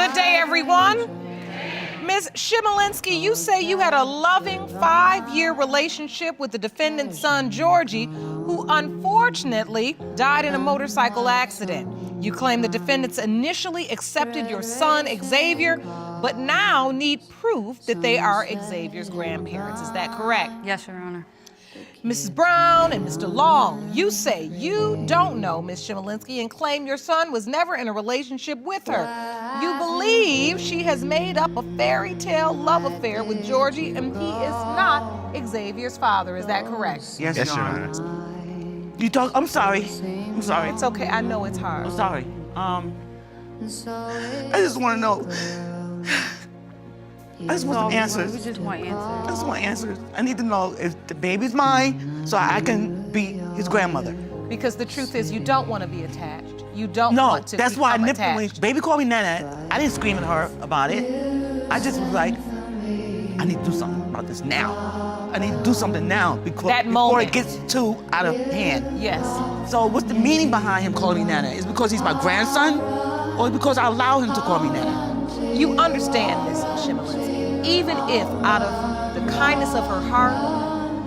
Good day, everyone. Ms. Chmielewski, you say you had a loving 5-year relationship with the defendant's son, Georgie, who unfortunately died in a motorcycle accident. You claim the defendants initially accepted your son, Xavier, but now need proof that they are Xavier's grandparents. Is that correct? Yes, Your Honor. Mrs. Brown and Mr. Long, you say you don't know Ms. Chmielewski and claim your son was never in a relationship with her. You believe she has made up a fairy tale love affair with Georgie and he is not Xavier's father. Is that correct? Yes, Your Honor. I'm sorry. I'm sorry. It's okay. I know it's hard. I'm sorry. I just want to know. I just want some answers. We just want answers. I just want answers. I need to know if the baby's mine so I can be his grandmother. Because the truth is you don't want to be attached. You don't No, want to that's why I become nipped it when attached. baby called me Nana. I didn't scream at her about it. I just was like, I need to do something about this now. I need to do something now before it gets too out of hand. Yes. So what's the meaning behind him calling me Nana? Is it because he's my grandson or is it because I allow him to call me Nana? You understand, Ms. Chmielewski, even if out of the kindness of her heart,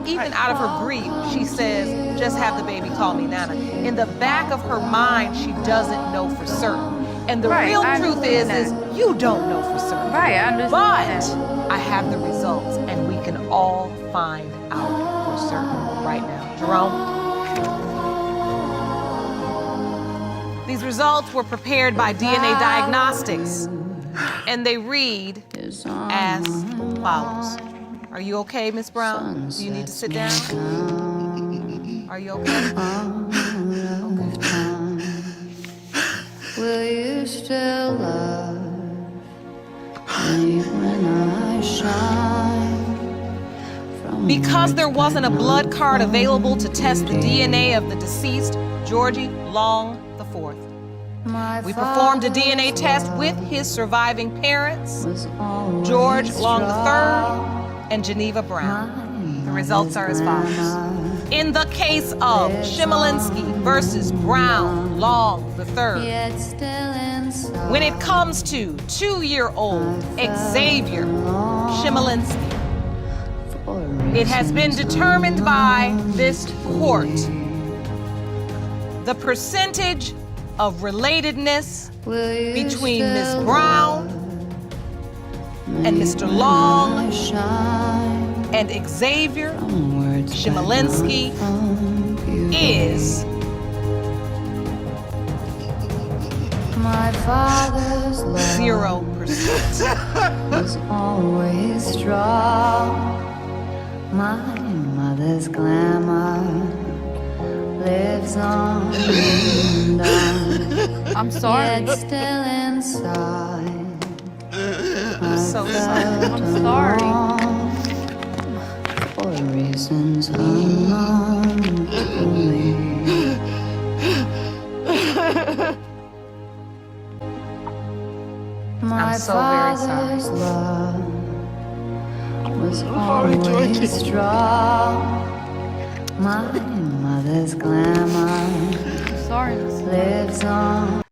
even out of her grief, she says, just have the baby call me Nana. In the back of her mind, she doesn't know for certain. And the real truth is you don't know for certain. Right, I understand But I have the results, and we can all find out for certain right now. Jerome? These results were prepared by DNA Diagnostics, and they read as follows. Are you okay, Miss Brown? Do you need to sit down? Are you okay? Will you still love me when I shine? Because there wasn't a blood card available to test the DNA of the deceased, Georgie Long IV. We performed a DNA test with his surviving parents, George Long III and Geneva Brown. The results are as follows. In the case of Chmielewski versus Brown Long III, when it comes to 2-year-old Xavier Chmielewski, it has been determined by this court the percentage of relatedness between Ms. Brown and Mr. Long and Xavier Chmielewski is my father's love 0%. was always strong. My mother's glamour lives on and on. I'm sorry. Yet still inside. I'm so sorry. I'm sorry. For reasons unknown to me. My so very sorry. father's love was always strong. My mother's glamour I'm sorry, Miss. lives on.